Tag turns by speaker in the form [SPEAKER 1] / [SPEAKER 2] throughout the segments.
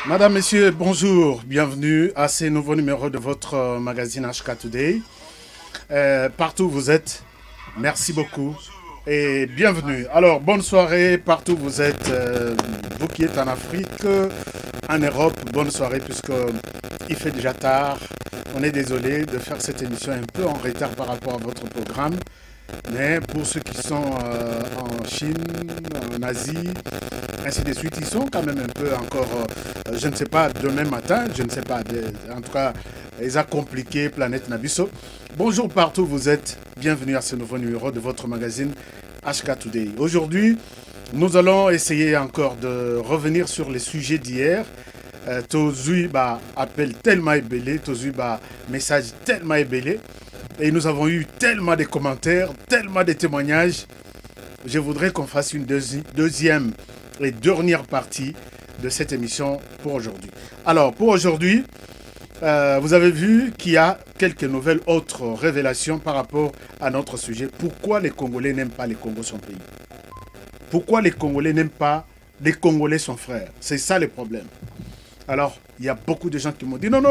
[SPEAKER 1] Madame, Messieurs, bonjour, bienvenue à ce nouveau numéro de votre magazine HK Today. Partout où vous êtes, merci beaucoup et bienvenue. Alors, bonne soirée partout où vous êtes, vous qui êtes en Afrique, en Europe, bonne soirée puisque il fait déjà tard. On est désolé de faire cette émission un peu en retard par rapport à votre programme. Mais pour ceux qui sont en Chine, en Asie, ainsi de suite, ils sont quand même un peu encore, je ne sais pas, demain matin, je ne sais pas, en tout cas, ils ont compliqué Planète Nabiso. Bonjour partout où vous êtes, bienvenue à ce nouveau numéro de votre magazine HK Today. Aujourd'hui, nous allons essayer encore de revenir sur les sujets d'hier. Tozui appel tellement ébélé, Tozui message tellement ébélé. Et nous avons eu tellement de commentaires, tellement de témoignages. Je voudrais qu'on fasse une deuxième et dernière partie de cette émission pour aujourd'hui. Alors, pour aujourd'hui, vous avez vu qu'il y a quelques nouvelles autres révélations par rapport à notre sujet. Pourquoi les Congolais n'aiment pas les Congos son pays? Pourquoi les Congolais n'aiment pas les Congolais son frère? C'est ça le problème. Alors, il y a beaucoup de gens qui m'ont dit non.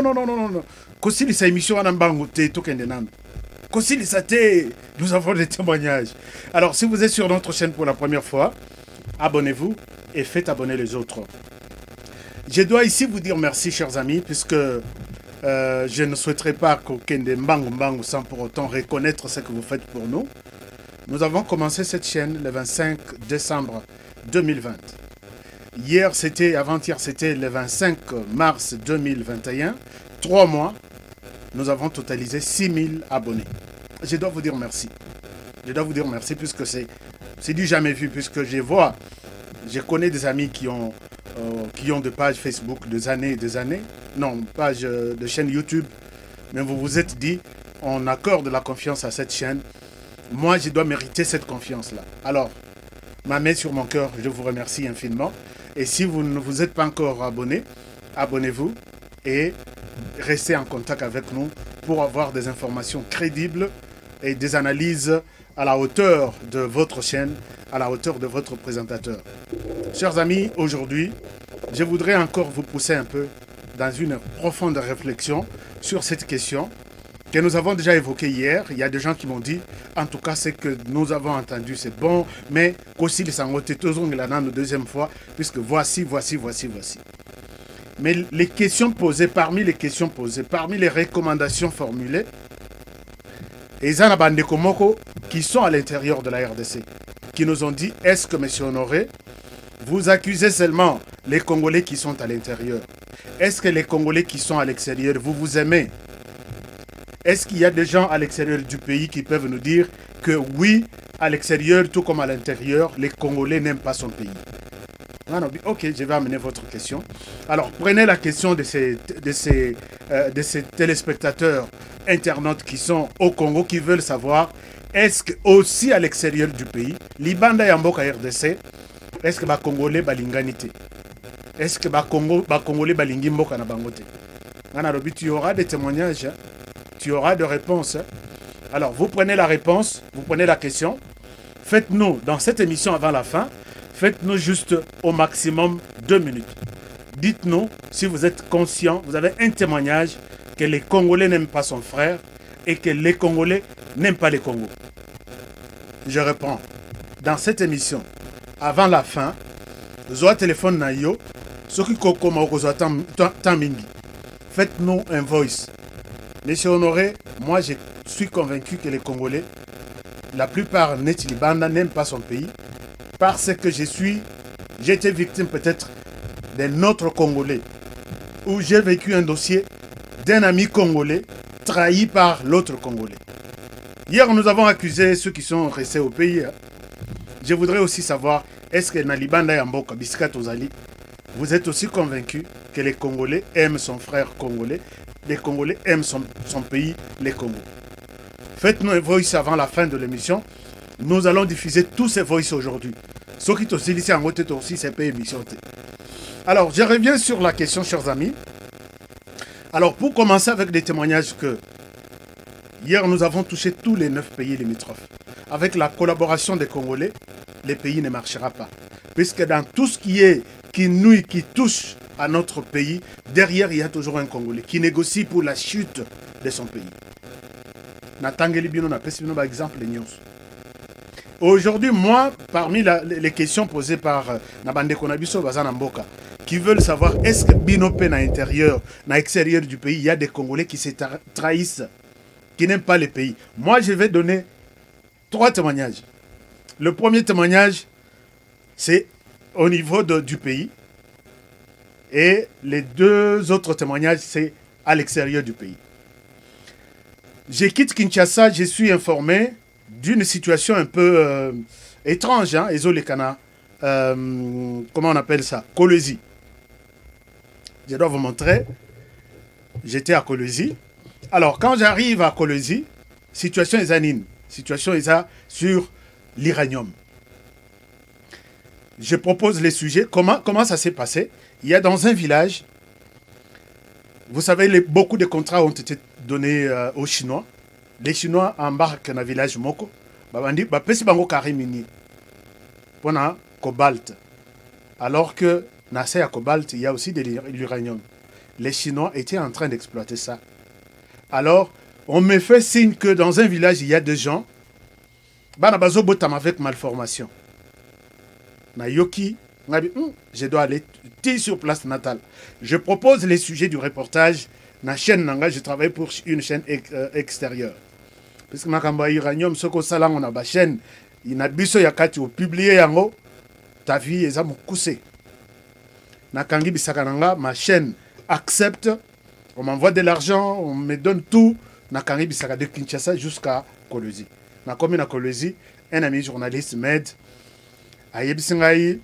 [SPEAKER 1] Kosili sa émission anambangote tokendenan. Kosili sate, nous avons des témoignages. Alors, si vous êtes sur notre chaîne pour la première fois, abonnez-vous et faites abonner les autres. Je dois ici vous dire merci, chers amis, puisque je ne souhaiterais pas qu'aucun mbango sans pour autant reconnaître ce que vous faites pour nous. Nous avons commencé cette chaîne le 25 décembre 2020. Hier, avant-hier, c'était le 25 mars 2021. 3 mois, nous avons totalisé 6000 abonnés. Je dois vous dire merci. Je dois vous dire merci puisque c'est du jamais vu, puisque je connais des amis qui ont des pages Facebook des années, non, pages de chaîne YouTube, mais vous vous êtes dit, on accorde de la confiance à cette chaîne. Moi, je dois mériter cette confiance-là. Alors, ma main sur mon cœur, je vous remercie infiniment. Et si vous ne vous êtes pas encore abonné, abonnez-vous et restez en contact avec nous pour avoir des informations crédibles et des analyses à la hauteur de votre chaîne, à la hauteur de votre présentateur. Chers amis, aujourd'hui, je voudrais encore vous pousser un peu dans une profonde réflexion sur cette question que nous avons déjà évoquée hier. Il y a des gens qui m'ont dit, en tout cas, ce que nous avons entendu, c'est bon, mais qu'aussi les sangotés, toujours une deuxième fois, puisque voici. Mais les questions posées, parmi les recommandations formulées, et il y a des Komoko qui sont à l'intérieur de la RDC, qui nous ont dit, est-ce que, M. Honoré, vous accusez seulement les Congolais qui sont à l'intérieur? Est-ce que les Congolais qui sont à l'extérieur, vous vous aimez? Est-ce qu'il y a des gens à l'extérieur du pays qui peuvent nous dire que oui, à l'extérieur, tout comme à l'intérieur, les Congolais n'aiment pas son pays? Ok, je vais amener votre question. Alors, prenez la question de ces téléspectateurs internautes qui sont au Congo, qui veulent savoir, est-ce que aussi à l'extérieur du pays, Libanda Yamboka RDC, est-ce que les Congolais balinganité? Est-ce que les Congolais balingi mboka na bangote? Tu y aura des témoignages, hein? Tu auras des réponses. Alors, vous prenez la réponse, vous prenez la question. Faites-nous, dans cette émission avant la fin, faites-nous juste au maximum 2 minutes. Dites-nous si vous êtes conscient, vous avez un témoignage que les Congolais n'aiment pas son frère et que les Congolais n'aiment pas les Congos. Je reprends. Dans cette émission, avant la fin, Zoa téléphone na yo, ce qui kokoma okozoa mingi. Faites-nous un voice. Monsieur Honoré, moi je suis convaincu que les Congolais, la plupart Netilibanda n'aiment pas son pays parce que j'ai été victime peut-être d'un autre Congolais où j'ai vécu un dossier d'un ami congolais trahi par l'autre Congolais. Hier, nous avons accusé ceux qui sont restés au pays. Je voudrais aussi savoir, est-ce que Nalibanda Yamboka, Biskat Ozali, vous êtes aussi convaincu que les Congolais aiment son frère congolais, les Congolais aiment son pays, les Congos? Faites-nous un voice avant la fin de l'émission. Nous allons diffuser tous ces voices aujourd'hui. Ce qui aussi ici en côté aussi c'est pas émission. Alors, je reviens sur la question, chers amis. Alors, pour commencer avec des témoignages que hier nous avons touché tous les 9 pays limitrophes. Avec la collaboration des Congolais, les pays ne marchera pas. Puisque dans tout ce qui touche à notre pays, derrière, il y a toujours un Congolais qui négocie pour la chute de son pays. Aujourd'hui, moi, parmi les questions posées par Nabande Konabiso Bazana Mboka, qui veulent savoir est-ce que Binope à l'intérieur, à l'extérieur du pays, il y a des Congolais qui se trahissent, qui n'aiment pas les pays. Moi, je vais donner 3 témoignages. Le premier témoignage, c'est au niveau du pays. Et les 2 autres témoignages, c'est à l'extérieur du pays. Je quitte Kinshasa, je suis informé d'une situation un peu étrange, hein, comment on appelle ça? Kolwezi. Je dois vous montrer. J'étais à Kolwezi. Alors, quand j'arrive à Kolwezi, situation est anine. Situation est sur l'uranium. Je propose les sujets. Comment ça s'est passé? Il y a dans un village, vous savez, beaucoup de contrats ont été donnés aux Chinois. Les Chinois embarquent dans le village Moko. Ils ont carré minier pour le cobalt. Alors que dans ce cobalt, il y a aussi de l'uranium. Les Chinois étaient en train d'exploiter ça. Alors, on me fait signe que dans un village, il y a des gens avec malformation. Je dois aller sur place natale. Je propose les sujets du reportage. Na chaîne Nanga, je travaille pour une chaîne extérieure. Parce que ma uranium, ce qu'on a on a ma chaîne, il y a biso yakati au publié yango, ta vie est à mon coussé. Na kangi bisakananga, ma chaîne accepte, on m'envoie de l'argent, on me donne tout. Na kangi bisaka de Kinshasa jusqu'à Kolwezi. Na commune à Kolwezi, un ami journaliste m'aide. Ayebisingai.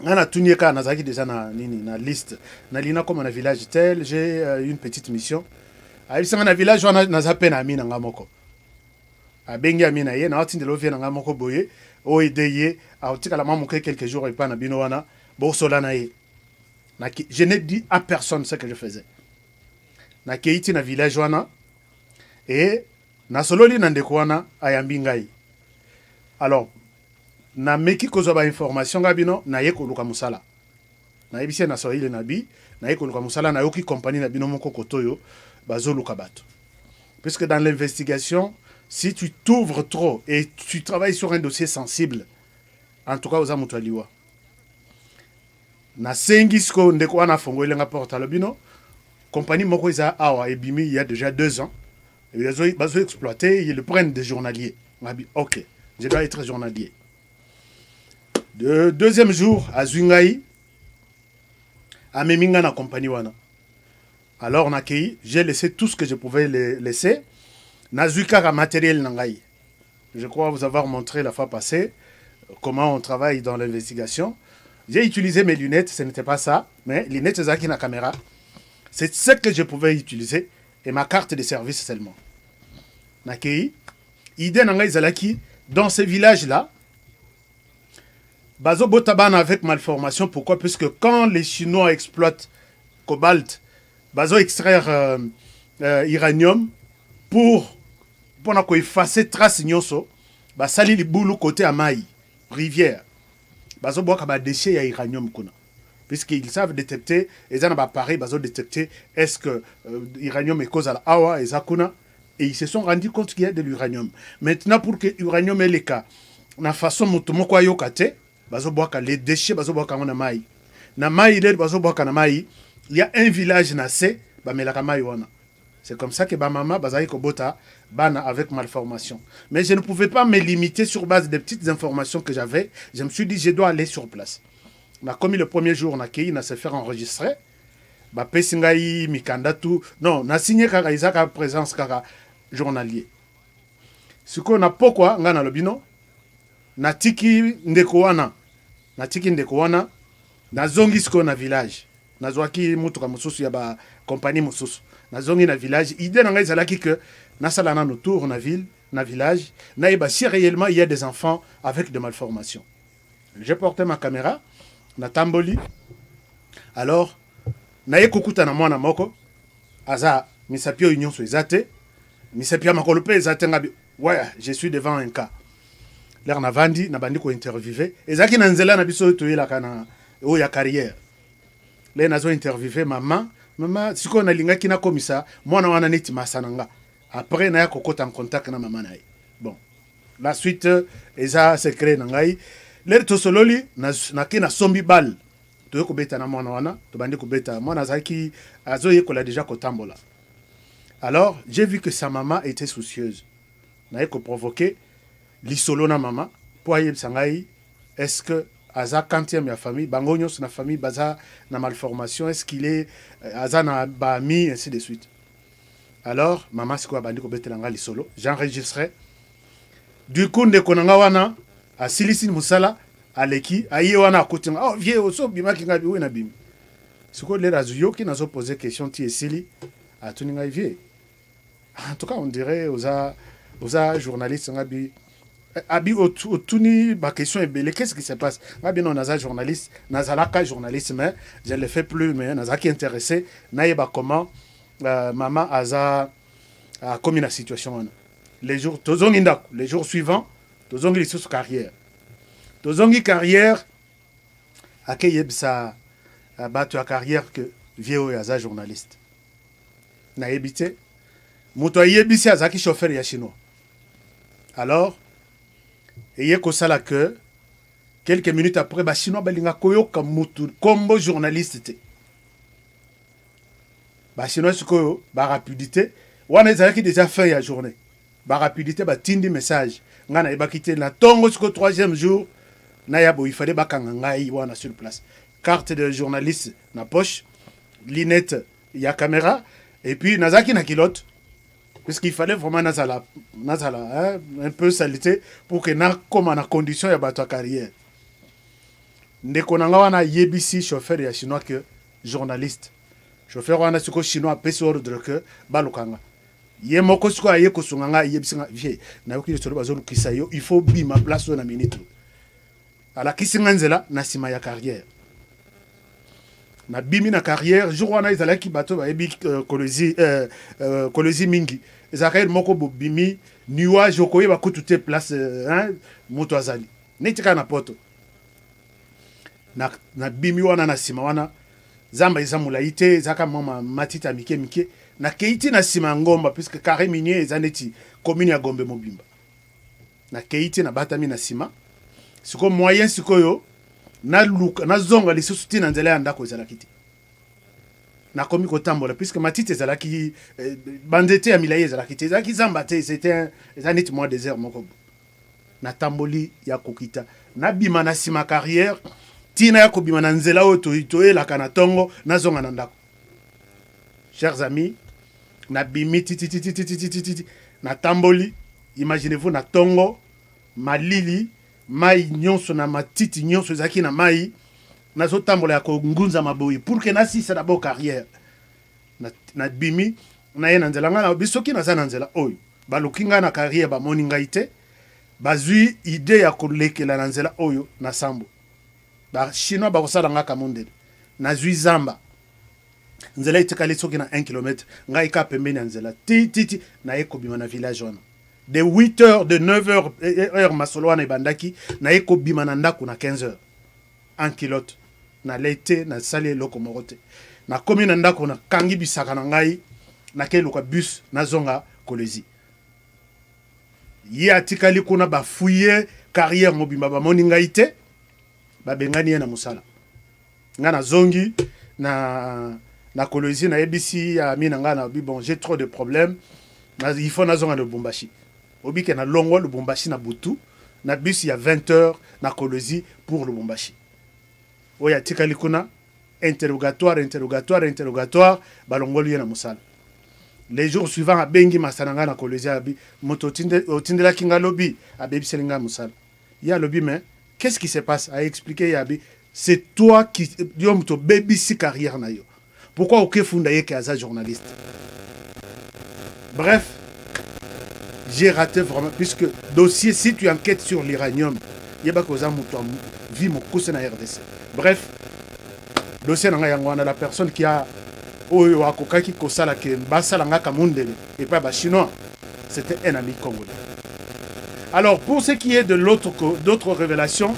[SPEAKER 1] On a tout déjà na liste. Na lina comme un village tel, j'ai une petite mission. Ayebisingai na village on a zapen ami na ngamoko. Abengi ami na ye na otinde lo vie na ngamoko boye o ideye a otika la mamuke quelques jours et pas na bino wana bo sola na ye. Je n'ai dit à personne ce que je faisais. Na keiti na village wana et na sololi na ndeko wana ayambi ngai. Alors na meki kozwa information ngabino na ye koluka musala. Na yebise na soile na bi na ye koluka musala na yoki compagnie na bino moko kotoyo bazo luka bato. Puisque dans l'investigation, si tu t'ouvres trop et tu travailles sur un dossier sensible, en tout cas aux amutaliwa. Na sengisko ndeko wana fongo ilenga porta lobino, compagnie moko isa awa ebimi il y a déjà 2 ans. Ils ont exploité, ils le prennent des journaliers. On a dit OK, je dois être journalier. Le deuxième jour, à Zungai, à Meminga na compagnie wana. Alors on a accueilli, j'ai laissé tout ce que je pouvais laisser. Nazuka matériel nangai. Je crois vous avoir montré la fois passée comment on travaille dans l'investigation. J'ai utilisé mes lunettes, ce n'était pas ça, mais les lunettes zaki na caméra. C'est ce que je pouvais utiliser et ma carte de service seulement. Nakei, idée nangai zalaki dans ce village là. Bazo botabana avec malformation, pourquoi? Puisque quand les Chinois exploitent cobalt, bazo extraire uranium pour effacer trace nyonso, ba sali li boulou côté amai, rivière. Bazo boka ba déchet ya uranium kuna. Puisqu'ils savent détecter, ils ont un appareil, bazo détecter est-ce que l'uranium est cause à l'awa et zakuna, et ils se sont rendus compte qu'il y a de l'uranium. Maintenant, pour que l'uranium ait le cas, na façon motomoko ayokate, bazo boka les déchets, bazo boka na mai. Na mai il bazo boka na mai, il y a un village nassé, ba melaka mai wana. C'est comme ça que Bamama Bazaï Kobota bana avec malformation. Mais je ne pouvais pas me limiter sur base des petites informations que j'avais. Je me suis dit, je dois aller sur place. On a commis le premier jour, on a accueilli, on a se faire enregistrer. Bah, Pesingaï, Mikandatu. Non, on a signé Kaka Isaka présence Kaka journalier. Ce qu'on a pourquoi, on a le bino. Natiki Ndekowana. Natiki Ndekowana. Na zongisko na village. Na zwaki mutuka mususu ya ba compagnie mususu. Na zongi na village, idée nanga ezalaki que na salana autour na ville, na village, na eba si réellement il y a des enfants avec des malformations. J'ai porté ma caméra, na tamboli. Alors, na yekukuta na mwana moko, aza misapio union so ezate, misapia makolope ezate ngabi. Ouais, je suis devant un cas. L'air na vandi na bandi ko interviewer, ezaki na nzela na biso toyela kana o ya carrière. les nazo interviewé maman si on a linga kina comme ça moi na wana neti masananga après na ya kokota en contact na maman nae bon la suite eza secret na ngai les tosololi na kina sombi bal to ko beta na mwana wana to bandi ko beta mwana zaki azo yekola déjà kotambola. Alors j'ai vu que sa maman était soucieuse na ko provoquer lisolo na maman pour yeb sangai est-ce que aza quantième ya famille bangonyo na famille baza na malformation est-ce qu'il est aza na bami ainsi de suite. Alors maman siko bandi ko betela ngali solo j'enregistrais du coup ndeko nanga wana asilisi musala aleki aye wana akotinga oh vieux oso bima kinga bi na bimi siko le razuyo qui nazo poser question ti esili atuninga vieux en tout cas on dirait oza journaliste ngabi abi otuni ba question est belle qu'est-ce qui se passe ngabi non naza journaliste nazalaka journaliste mais je le fais plus mais nazaki intéressé naïba comment maman aza a comme une situation wana les jours tozongi ndako les jours suivants tozongi lisusu carrière tozongi carrière akeyebisa bato ya carrière que vieux aza journaliste na yebite moto ayebisi azaki chauffeur ya chinois alors eye kosala que quelques minutes après ba chinois balinga koyoka mutu kombo journaliste te ba chinois sikoyo ba rapidité wana ezalaki déjà fin ya journée ba rapidité ba tindi message ngana ebakite na tongo siko 3e jour na yabo il fallait bakanga ngai wana sur place carte de journaliste na poche lunette ya caméra et puis nazaki na kilote parce qu'il fallait vraiment nazala hein, un peu salité pour que na comme en condition ya bato carrière ndeko nanga wana yebisi chauffeur ya chinois que journaliste chauffeur wana siko chinois pesi ordre que balukanga ye moko siko aye kosunganga yebisinga vie na yoki solo bazolu kisayo il faut bima place na minute ala kisinga nzela na sima ya carrière na bimi na carrière jour wana izalaki bato ba ebi kolezi mingi ezakaire moko bo bimi nuage okoye ba kutute place hein moto azali netika na poto na bimi wana na sima wana zamba izamula ite zaka mama matita mike na keiti na sima ngomba puisque carré minier ezaneti commune ya Gombe Mobimba na keiti na batami na sima siko moyen sikoyo na zonga lisusu tina nzela ya ndako ezalaki te na komi kotambola puisque matite ezalaki bandete ya milaye ezalaki te ezalaki zamba te c'était ezaneti mois désert moko na tamboli ya kokita na bima na sima carrière tina ya kobima na nzela oyo toyelaka na tongo na zonga na ndako. Chers amis na bimi titi na tamboli imaginez-vous na tongo malili mai nyonso na matiti nyonso ezaki na mai nazo tambola ya kongunza maboyi pour que na sisa na bo carrière na bimi na ye na nzela nga na bisoki na za na nzela oyo balukinga na carrière ba moni ngai te bazui idée ya kolekela na nzela oyo na sambo ba chinois ba kosala nga kamondele na zui zamba nzela itekali soki na 1 km ngai ka pembeni na nzela titi na ekobima na village wana de 8h de 9h heure masolo wana ebandaki na ekobima na ndako na 15h en kilote na lete na sali loko morote na komi na ndako na kangi bisaka na ngai na keluka bus na zonga kolezi ye atikali kuna ba fouiller carrière mobimba ba moni ngai te ba bengani ye na musala nga na zongi na kolezi na ebisi ya mina nga na bon j'ai trop de problèmes il faut na zonga de Lubumbashi obike na longo Lubumbashi na butu na bus ya 20h na kolezi pour Lubumbashi oya tikali kuna interrogatoire balongoli ye na musala les jours suivants a bengi masananga na kolezi abi moto otindela kinga lobi abebiselinga musala ya lobi mais qu'est-ce qui se passe a expliqué yabi c'est toi qui yom to baby si carrière na yo pourquoi ok funda ye ke aza journaliste. Bref, j'ai raté vraiment puisque dossier si tu enquêtes sur l'uranium yeba koza muto vie mo na RDC. Bref, dossier na ngayangwana la personne qui a oyo akokaki kosala ke basala ngaka mundele et pas ba chinois, c'était un ami congolais. Alors pour ce qui est de d'autres révélations,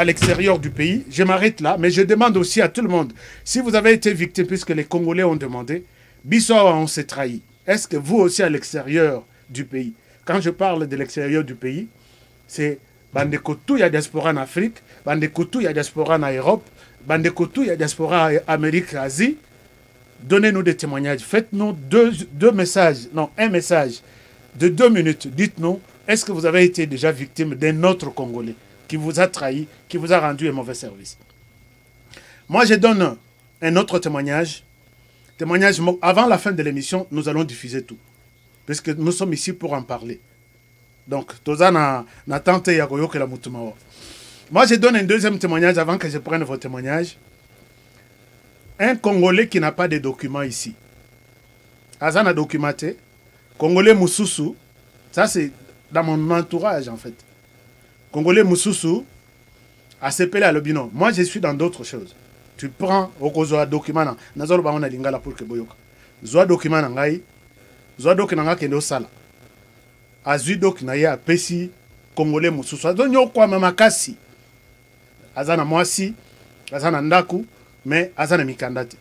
[SPEAKER 1] à l'extérieur du pays, je m'arrête là, mais je demande aussi à tout le monde, si vous avez été victime, puisque les Congolais ont demandé, Bissoa, on s'est trahi. Est-ce que vous aussi à l'extérieur du pays, quand je parle de l'extérieur du pays, c'est Bandekotou, il y a diaspora en Afrique, Bandekotou, il y a diaspora en Europe, Bandekotou, il y a diaspora en Amérique, Asie. Donnez-nous des témoignages. Faites-nous deux messages, non, un message de 2 minutes. Dites-nous, est-ce que vous avez été déjà victime d'un autre Congolais qui vous a trahi, qui vous a rendu un mauvais service? Moi, je donne un autre témoignage. Avant la fin de l'émission, nous allons diffuser tout. Puisque nous sommes ici pour en parler. Donc, Tozana na tante yagoyo que la mutumawa. Moi, je donne un deuxième témoignage avant que je prenne vos témoignages. Un Congolais qui n'a pas de documents ici. Azana documenté. Congolais Moussoussou. Ça, c'est dans mon entourage, en fait. Congolais Moussoussou. A s'épelé à l'obino. Moi, je suis dans d'autres choses. Tu prends au document. Nazolo ba on a lingala pour que boyoka. Zoa document ngai. Zoa document ngai kendo sala. Azui doc na ya pesi Congolais Moussoussou. Azonyo kwa mamakasi. Azana mwasi. Azana ndaku. Mais azana mikandate.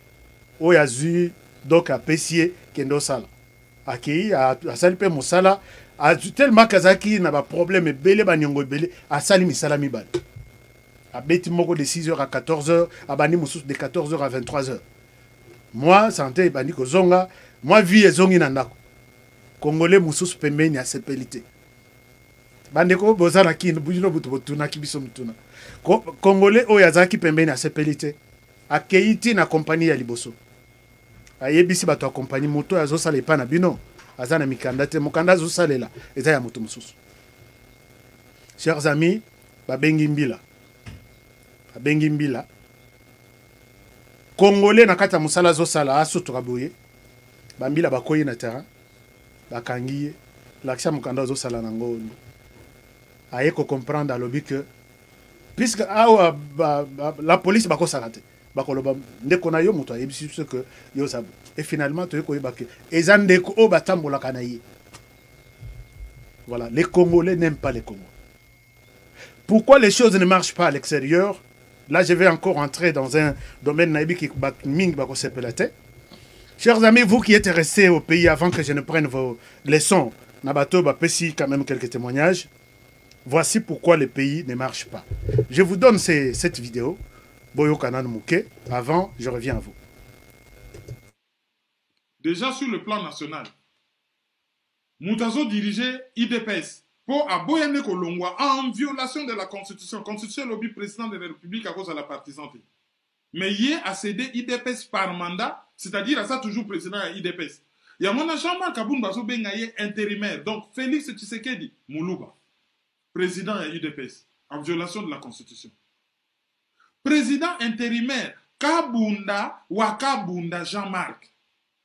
[SPEAKER 1] Oya zui doc a pesi kendo sala. Akei a salipe mosala. Tellement kazaki na ba problème belé ba nyongo belé. A sali misala mibale. A beti moko de 6h à 14h. A bani Moussoussou de 14h à 23h. Moi, santé bani kozonga. Moi, vie et zongi nandako. Congolais Moussoussou pembeni a sepelité. Bandeko bozana ki bujino butu botuna kibiso mutuna. Congolais oyazaki pembeni a sepelité. A keiti na compagnie ya liboso. A yebisi bato a compagnie moto ya zo sale pa na bino. Azana mikandate mokanda zo sale la. Eza ya mutu Moussoussou. Chers amis, babengi mbila. Babengi mbila. Congolais na kata musala zo sala aso tokaboye. Bambila bakoyi na terrain. Bakangiye. L'action mokanda zo sala na ngondo. Aye ko comprendre alobi que puisque la police bako salate. Bakoloba ndeko na yo muto ayebisi ce que yo sabu. Et finalement to ko yebake ezandeko o batambola kanaye. Voilà, les Congolais n'aiment pas les Congolais. Pourquoi les choses ne marchent pas à l'extérieur? Là, je vais encore entrer dans un domaine naïbi qui ming bako sepelate. Chers amis, vous qui êtes restés au pays avant que je ne prenne vos leçons, Nabato Bapesi quand même quelques témoignages. Voici pourquoi le pays ne marche pas. Je vous donne cette vidéo. Boyo Kanan Mouké. Avant, je reviens à vous.
[SPEAKER 2] Déjà sur le plan national, Moutazo dirigeait IDPS pour Aboyane Kolongwa en violation de la Constitution. Constitution lobby président de la République à cause de la partisanté. Mais hier a cédé IDPS par mandat, c'est-à-dire à ça toujours président à IDPS. Il y a mon Jean-Marc Kaboun Bazo Bengaye intérimaire, donc Félix Tshisekedi Moulouba, président à IDPS, en violation de la Constitution. Président intérimaire, Kabunda Wakabunda Jean-Marc.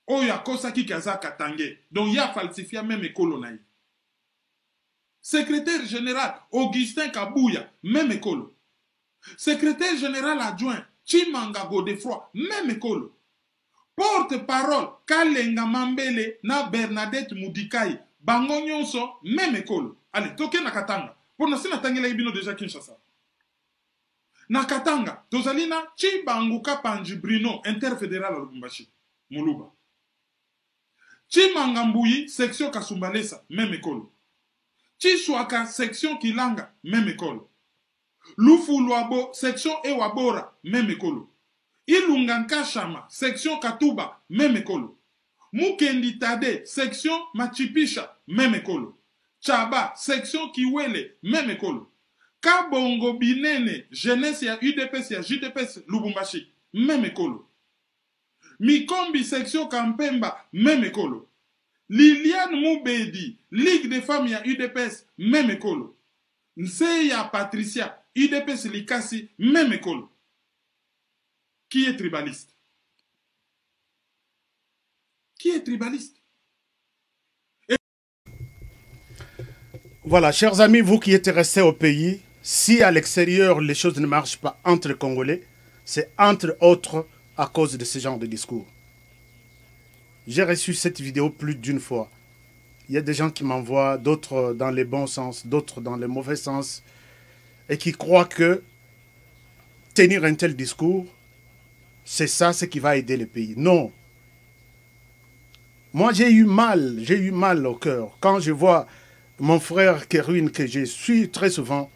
[SPEAKER 2] Oya Kosaki Kaza Katange. Donc il y a falsifié même école. Secrétaire général, Augustin Kabouya, même école. Secrétaire général adjoint, Chimanga Godefroy, même école. Porte-parole, Kalenga Mambele, na Bernadette Moudikai, Bango Nyonso, même école. Allez, toke na Katanga. Pour nasi na tangela ibino déjà Kinshasa. Na Katanga, tozalina Chibanguka Panji Brino, interfédéral à Lubumbashi, Moulouba. Chimangambouyi, section Kasumbalesa, même école. Chiswaka, section Kilanga, même école. Lufuluabo, section Ewabora, même école. Ilunganka Shama, section Katuba, même école. Mukendi Tade, section Machipisha, même école. Chaba, section Kiwele, même école. Kabongo Binene, jeunesse ya UDPS ya JDPS Lubumbashi, même école. Mikombi, section Kampemba, même école. Liliane Moubedi, Ligue des femmes ya UDPS, même école. Nseya Patricia, UDPS Likasi, même école. Qui est tribaliste? Qui est tribaliste?
[SPEAKER 1] Voilà, chers amis, vous qui êtes restés au pays, si à l'extérieur les choses ne marchent pas entre les Congolais, c'est entre autres à cause de ce genre de discours. J'ai reçu cette vidéo plus d'une fois. Il y a des gens qui m'envoient, d'autres dans les bons sens, d'autres dans les mauvais sens, et qui croient que tenir un tel discours, c'est ça ce qui va aider le pays. Non. Moi, j'ai eu mal au cœur quand je vois mon frère Kerwin, que je suis très souvent,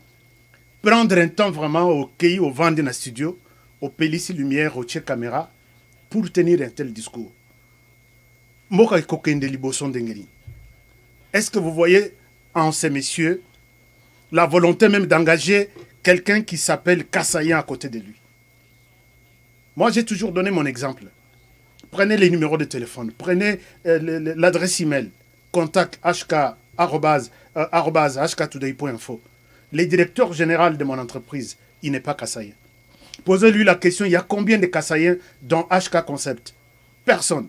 [SPEAKER 1] prendre un temps vraiment au Kei, au vent d'un studio, au Pélissi Lumière, au Tché Caméra, pour tenir un tel discours. Est-ce que vous voyez en ces messieurs la volonté même d'engager quelqu'un qui s'appelle Kassaïen à côté de lui? Moi, j'ai toujours donné mon exemple. Prenez les numéros de téléphone, prenez l'adresse email, contact hk@hktoday.info. Le directeur général de mon entreprise, il n'est pas Kassaïen. Posez-lui la question, il y a combien de Kassaïens dans HK Concept? Personne.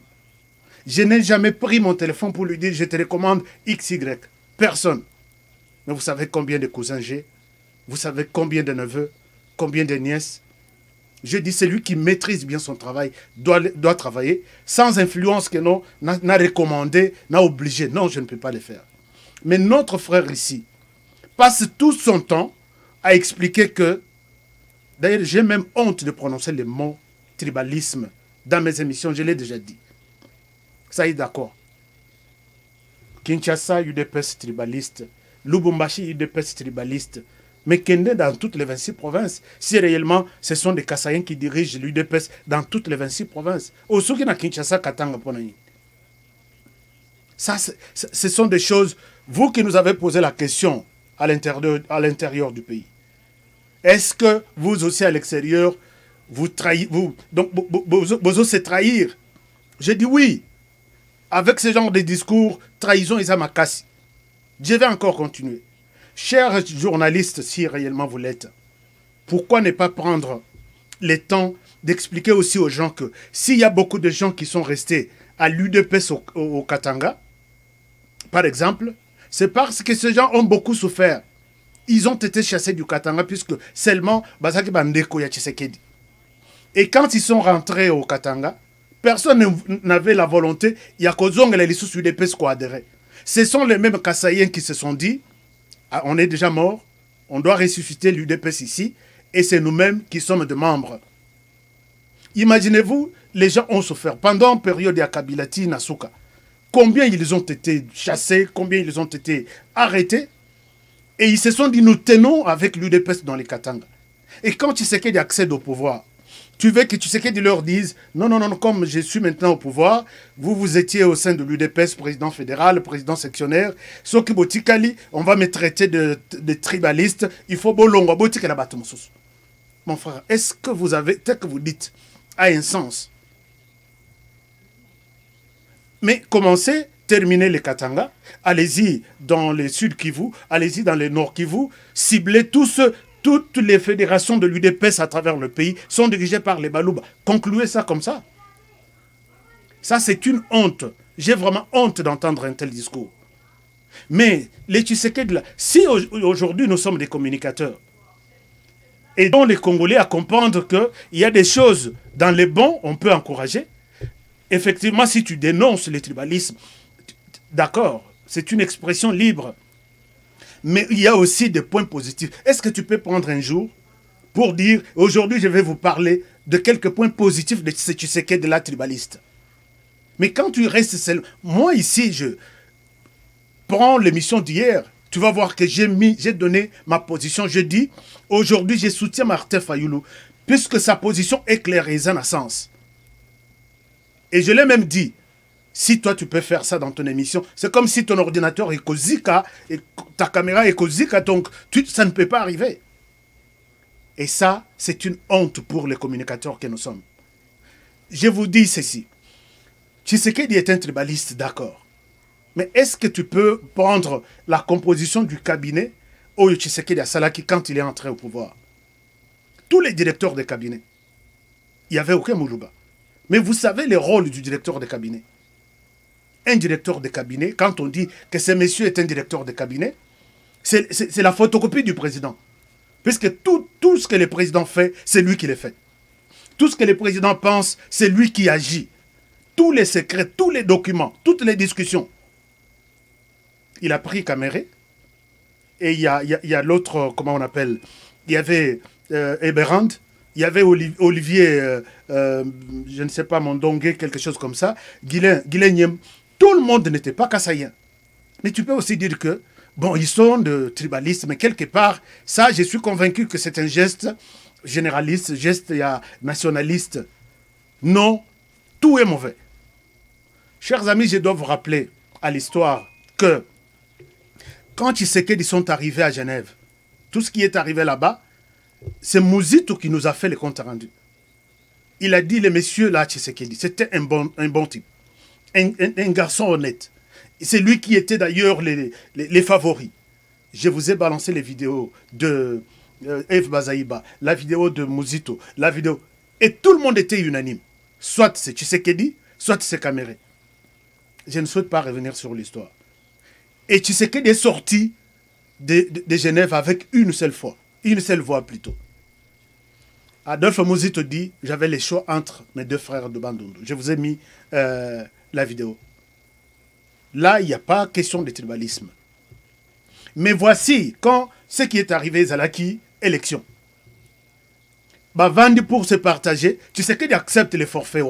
[SPEAKER 1] Je n'ai jamais pris mon téléphone pour lui dire, je te recommande XY. Personne. Mais vous savez combien de cousins j'ai? Vous savez combien de neveux? Combien de nièces? Je dis, celui qui maîtrise bien son travail doit travailler sans influence que non, n'a recommandé, n'a obligé. Non, je ne peux pas le faire. Mais notre frère ici passe tout son temps à expliquer que, d'ailleurs, j'ai même honte de prononcer le mot tribalisme dans mes émissions, je l'ai déjà dit. Ça y est, d'accord. Kinshasa, UDPS tribaliste. Lubumbashi, UDPS tribaliste. Mais Kende dans toutes les 26 provinces. Si réellement ce sont des Kassaïens qui dirigent l'UDPS dans toutes les 26 provinces. Aussi na Kinshasa, Katanga, Ponani. Ça, ce sont des choses, vous qui nous avez posé la question à l'intérieur du pays. Est-ce que vous aussi à l'extérieur, vous osez trahir? J'ai dit oui. Avec ce genre de discours, trahison et Zamakasi. Je vais encore continuer. Chers journalistes, si réellement vous l'êtes, pourquoi ne pas prendre le temps d'expliquer aussi aux gens que s'il y a beaucoup de gens qui sont restés à l'UDPS au Katanga, par exemple, c'est parce que ces gens ont beaucoup souffert. Ils ont été chassés du Katanga puisque seulement Bazaki Bandeko ya Tshisekedi. Et quand ils sont rentrés au Katanga, personne n'avait la volonté, il y a qu'aux les lissus UDPS qui adhéraient. Ce sont les mêmes Kassaïens qui se sont dit, ah, on est déjà mort, on doit ressusciter l'UDPS ici, et c'est nous-mêmes qui sommes des membres. Imaginez-vous, les gens ont souffert. Pendant une période de Kabilati, Nasuka, combien ils ont été chassés, combien ils ont été arrêtés, et ils se sont dit, nous tenons avec l'UDPS dans les Katanga. Et quand Tshisekedi accède au pouvoir, tu veux que Tshisekedi leur dise, non, non, non, comme je suis maintenant au pouvoir, vous étiez au sein de l'UDPS, président fédéral, président sectionnaire, Soki Botikali, on va me traiter de tribaliste, il faut bolongo, Botikala Batomosus. Mon frère, est-ce que vous avez, tel que vous dites, a un sens? Mais commencez, terminez les Katanga, allez-y dans les Sud Kivu, allez-y dans les Nord Kivu, ciblez tous ceux. Toutes les fédérations de l'UDPS à travers le pays sont dirigées par les Balouba. Concluez ça comme ça. Ça, c'est une honte. J'ai vraiment honte d'entendre un tel discours. Mais les Tshisekedi, si aujourd'hui nous sommes des communicateurs, aidons les Congolais à comprendre qu'il y a des choses dans les bons, on peut encourager. Effectivement, si tu dénonces le tribalisme, d'accord, c'est une expression libre. Mais il y a aussi des points positifs. Est-ce que tu peux prendre un jour pour dire, aujourd'hui je vais vous parler de quelques points positifs de ce Tshisekedi de la tribaliste? Mais quand tu restes seul, moi ici, je prends l'émission d'hier, tu vas voir que j'ai donné ma position. Je dis, aujourd'hui je soutiens Martin Fayulu, puisque sa position est claire et en sens. Et je l'ai même dit, si toi tu peux faire ça dans ton émission, c'est comme si ton ordinateur est Kozika et ta caméra est Kozika, donc ça ne peut pas arriver. Et ça, c'est une honte pour les communicateurs que nous sommes. Je vous dis ceci. Tshisekedi est un tribaliste, d'accord. Mais est-ce que tu peux prendre la composition du cabinet au Tshisekedi à Salaki quand il est entré au pouvoir? Tous les directeurs de cabinet. Il n'y avait aucun Moulouba. Mais vous savez le rôle du directeur de cabinet. Un directeur de cabinet, quand on dit que ce monsieur est un directeur de cabinet, c'est la photocopie du président. Puisque tout ce que le président fait, c'est lui qui le fait. Tout ce que le président pense, c'est lui qui agit. Tous les secrets, tous les documents, toutes les discussions. Il a pris Caméré. Et il y a l'autre, comment on appelle? Il y avait Eberand. il y avait Olivier, je ne sais pas, Mondongue, quelque chose comme ça, Guilain Nyem. Tout le monde n'était pas kassaïen. Mais tu peux aussi dire que, bon, ils sont de tribalistes, mais quelque part, ça, je suis convaincu que c'est un geste généraliste, geste nationaliste. Non, tout est mauvais. Chers amis, je dois vous rappeler à l'histoire que quand Tshisekedi sont arrivés à Genève, tout ce qui est arrivé là-bas, c'est Mouzito qui nous a fait le compte rendu. Il a dit, les messieurs là, Tshisekedi, c'était un bon type, un garçon honnête. C'est lui qui était d'ailleurs les favoris. Je vous ai balancé les vidéos de Eve Bazaïba, la vidéo de Mouzito, la vidéo. Et tout le monde était unanime. Soit c'est Tshisekedi, soit c'est Kamere. Je ne souhaite pas revenir sur l'histoire. Et Tshisekedi est sorti de Genève avec une seule voix plutôt. Adolphe Mouzito dit, j'avais les choix entre mes deux frères de Bandundu. Je vous ai mis la vidéo. Là, il n'y a pas question de tribalisme. Mais voici, quand ce qui est arrivé, Zalaki, élection. Bavandi pour se partager, tu sais qu'il accepte les forfaits,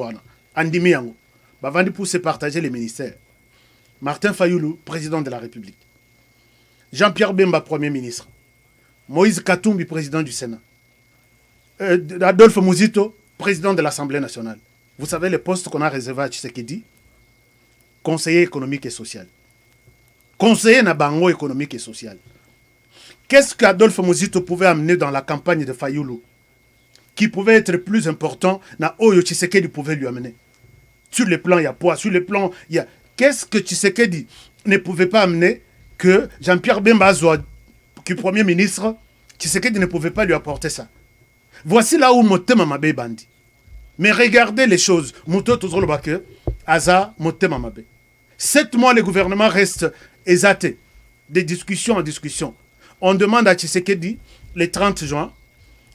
[SPEAKER 1] Andimi Yango. Bavandi pour se partager les ministères. Martin Fayoulou, président de la République. Jean-Pierre Bemba, Premier ministre. Moïse Katumbi, président du Sénat. Adolphe Mouzito, président de l'Assemblée nationale. Vous savez les postes qu'on a réservés à Tshisekedi? Conseiller économique et social. Conseiller Nabango économique et social. Qu'est-ce qu'Adolphe Mouzito pouvait amener dans la campagne de Fayoulou qui pouvait être plus important na Oyo Tshisekedi pouvait lui amener? Sur le plan, il y a poids. Sur le plan, il y a... Qu'est-ce que Tshisekedi ne pouvait pas amener que Jean-Pierre Bemba Zoua, qui est Premier ministre, Tshisekedi ne pouvait pas lui apporter ça. Voici là où Motema Mabe bandi. Mais regardez les choses. Mouto Tozolobake, Aza, Motema Mabe. 7 mois, le gouvernement reste exaté. De discussion en discussion. On demande à Tshisekedi, le 30 juin,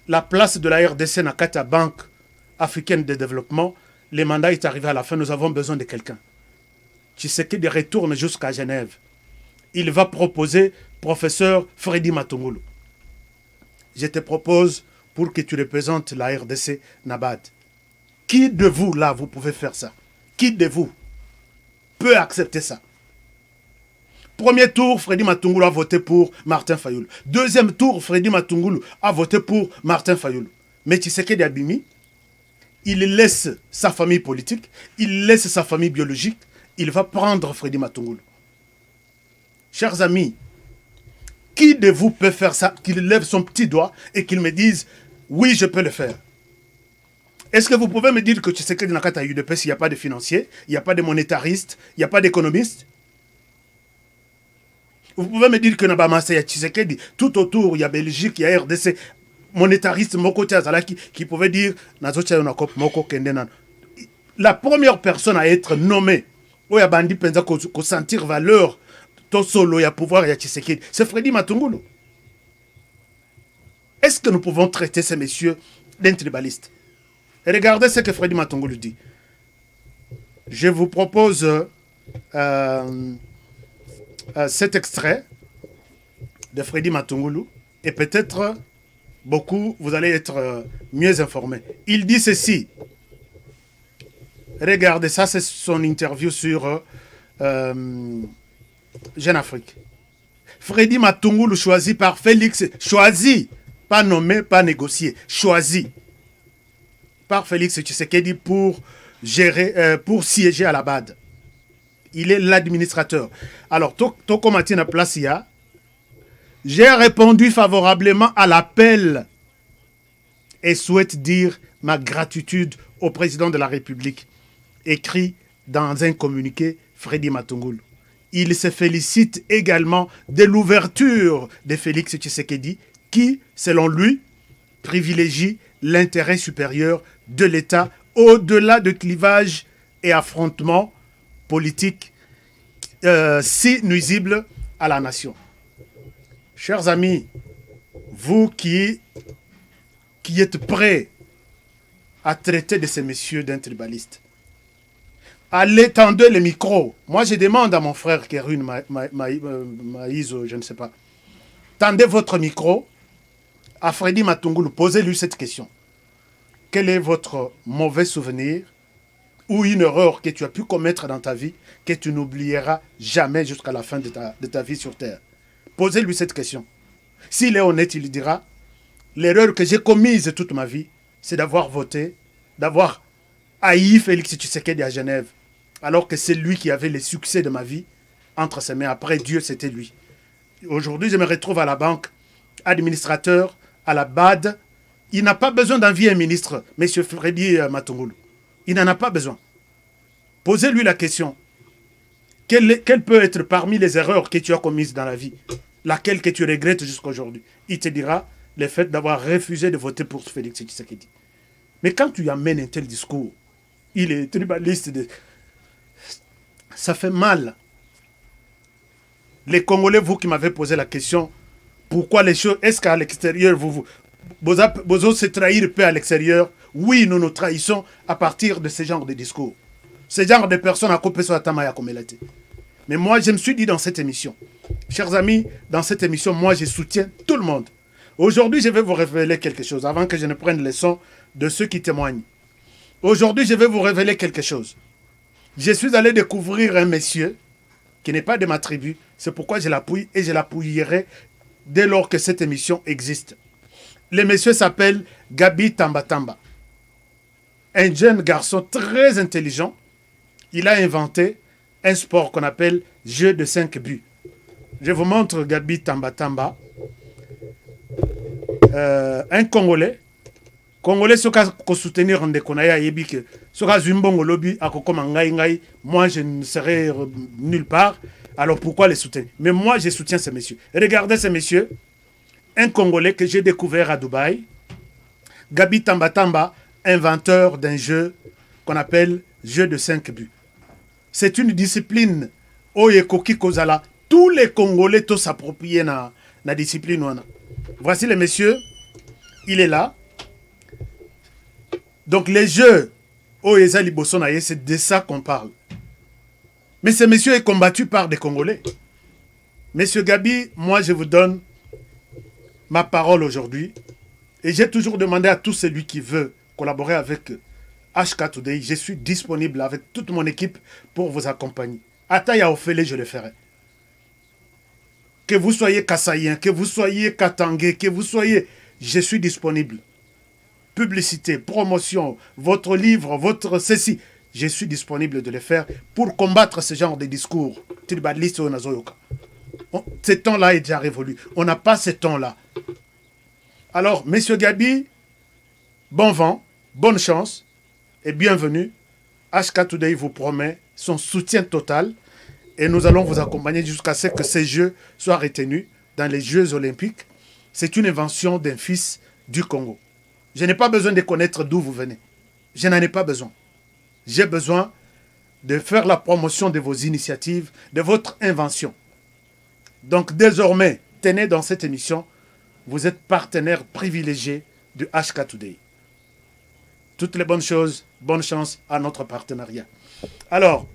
[SPEAKER 1] la place de la RDC na Kata Banque africaine de développement. Le mandat est arrivé à la fin, nous avons besoin de quelqu'un. Tshisekedi retourne jusqu'à Genève. Il va proposer professeur Freddy Matungulu. Je te propose pour que tu représentes la RDC Nabad. Qui de vous, là, vous pouvez faire ça? Qui de vous peut accepter ça? Premier tour, Freddy Matungulu a voté pour Martin Fayoulou. Deuxième tour, Freddy Matungulu a voté pour Martin Fayoulou. Mais Tshisekedi Abimi, il laisse sa famille politique, il laisse sa famille biologique, il va prendre Freddy Matungulu. Chers amis, qui de vous peut faire ça, qu'il lève son petit doigt et qu'il me dise, oui, je peux le faire? Est-ce que vous pouvez me dire que Tshisekedi Nakata UDPS, il n'y a pas de financiers, il n'y a pas de monétaristes, il n'y a pas d'économistes? Vous pouvez me dire que Nabamasa, il y a Tshisekedi, tout autour, il y a Belgique, il y a RDC, monétariste, Moko Tiazalaki, qui pouvait dire, la première personne à être nommée, où il y a Bandi Penza, qu'on sentir valeur, solo, il y a pouvoir, il y a Tshisekedi, c'est Freddy Matungulu. Est-ce que nous pouvons traiter ces messieurs d'un tribaliste? Et regardez ce que Freddy Matungulu dit. Je vous propose cet extrait de Freddy Matungulu et peut-être beaucoup, vous allez être mieux informés. Il dit ceci. Regardez, ça c'est son interview sur Jeune Afrique. Freddy Matungulu choisi par Félix, choisi, pas nommé, pas négocié, choisi par Félix Tshisekedi pour gérer, pour siéger à la BAD. Il est l'administrateur. Alors, Toko Matina Placia, j'ai répondu favorablement à l'appel et souhaite dire ma gratitude au président de la République, écrit dans un communiqué Freddy Matungulu. Il se félicite également de l'ouverture de Félix Tshisekedi qui, selon lui, privilégie l'intérêt supérieur de l'État au-delà de clivages et affrontements politiques si nuisibles à la nation. Chers amis, vous qui êtes prêts à traiter de ces messieurs d'un tribaliste, allez, tendez le micro. Moi, je demande à mon frère Kerune Maïzo, je ne sais pas. Tendez votre micro à Freddy Matungulu. Posez-lui cette question. quel est votre mauvais souvenir ou une erreur que tu as pu commettre dans ta vie que tu n'oublieras jamais jusqu'à la fin de ta vie sur Terre. Posez-lui cette question. S'il est honnête, il dira, l'erreur que j'ai commise toute ma vie, c'est d'avoir voté, d'avoir haï Félix Tshisekedi à Genève, alors que c'est lui qui avait le succès de ma vie entre ses mains. Après Dieu, c'était lui. Aujourd'hui, je me retrouve à la banque, administrateur, à la BAD. Il n'a pas besoin d'envier un ministre, M. Freddy Matungulu. Il n'en a pas besoin. Posez-lui la question. Quelle peut être parmi les erreurs que tu as commises dans la vie, laquelle que tu regrettes jusqu'à aujourd'hui? Il te dira le fait d'avoir refusé de voter pour Félix Tshisekedi. Mais quand tu amènes un tel discours, il est tribaliste. Ça fait mal. Les Congolais, vous qui m'avez posé la question, pourquoi les choses, est-ce qu'à l'extérieur, vous se trahir peu à l'extérieur? Oui, nous nous trahissons à partir de ce genre de discours. Ce genre de personnes à couper sur la tamaya comme elle était. Mais moi, je me suis dit dans cette émission, chers amis, dans cette émission, moi, je soutiens tout le monde. Aujourd'hui, je vais vous révéler quelque chose, avant que je ne prenne le son de ceux qui témoignent. Aujourd'hui, je vais vous révéler quelque chose. Je suis allé découvrir un monsieur qui n'est pas de ma tribu. C'est pourquoi je l'appuie et je l'appuierai dès lors que cette émission existe. Le monsieur s'appelle Gabi Tambatamba. Un jeune garçon très intelligent. Il a inventé un sport qu'on appelle jeu de 5 buts. Je vous montre Gabi Tambatamba. Un Congolais. Congolais, ce qu'on soutenir en déconaya yébike. Ce qu'on zumbongo lobby à kokoma ngai. Moi, je ne serai nulle part. Alors pourquoi les soutenir? Mais moi, je soutiens ces messieurs. Regardez ces messieurs. Un Congolais que j'ai découvert à Dubaï. Gabi Tambatamba, inventeur d'un jeu qu'on appelle jeu de 5 buts. C'est une discipline. Oyekoki Kozala. Tous les Congolais tous s'approprient na discipline. Voici le monsieur. Il est là. Donc les jeux Oyeza Libosonaye, c'est de ça qu'on parle. Mais ce monsieur est combattu par des Congolais. Monsieur Gabi, moi je vous donne ma parole aujourd'hui. Et j'ai toujours demandé à tout celui qui veut collaborer avec HK Today. Je suis disponible avec toute mon équipe pour vous accompagner. Ataya Ofele, je le ferai. Que vous soyez Kassaïen, que vous soyez Katangé, que vous soyez... Je suis disponible. Publicité, promotion, votre livre, votre ceci. Je suis disponible de le faire pour combattre ce genre de discours. Ce temps-là est déjà révolu. On n'a pas ce temps-là. Alors, Monsieur Gabi, bon vent, bonne chance et bienvenue. HK Today vous promet son soutien total et nous allons vous accompagner jusqu'à ce que ces Jeux soient retenus dans les Jeux Olympiques. C'est une invention d'un fils du Congo. Je n'ai pas besoin de connaître d'où vous venez. Je n'en ai pas besoin. J'ai besoin de faire la promotion de vos initiatives, de votre invention. Donc désormais, tenez dans cette émission, vous êtes partenaire privilégié du HK Today. Toutes les bonnes choses, bonne chance à notre partenariat. Alors,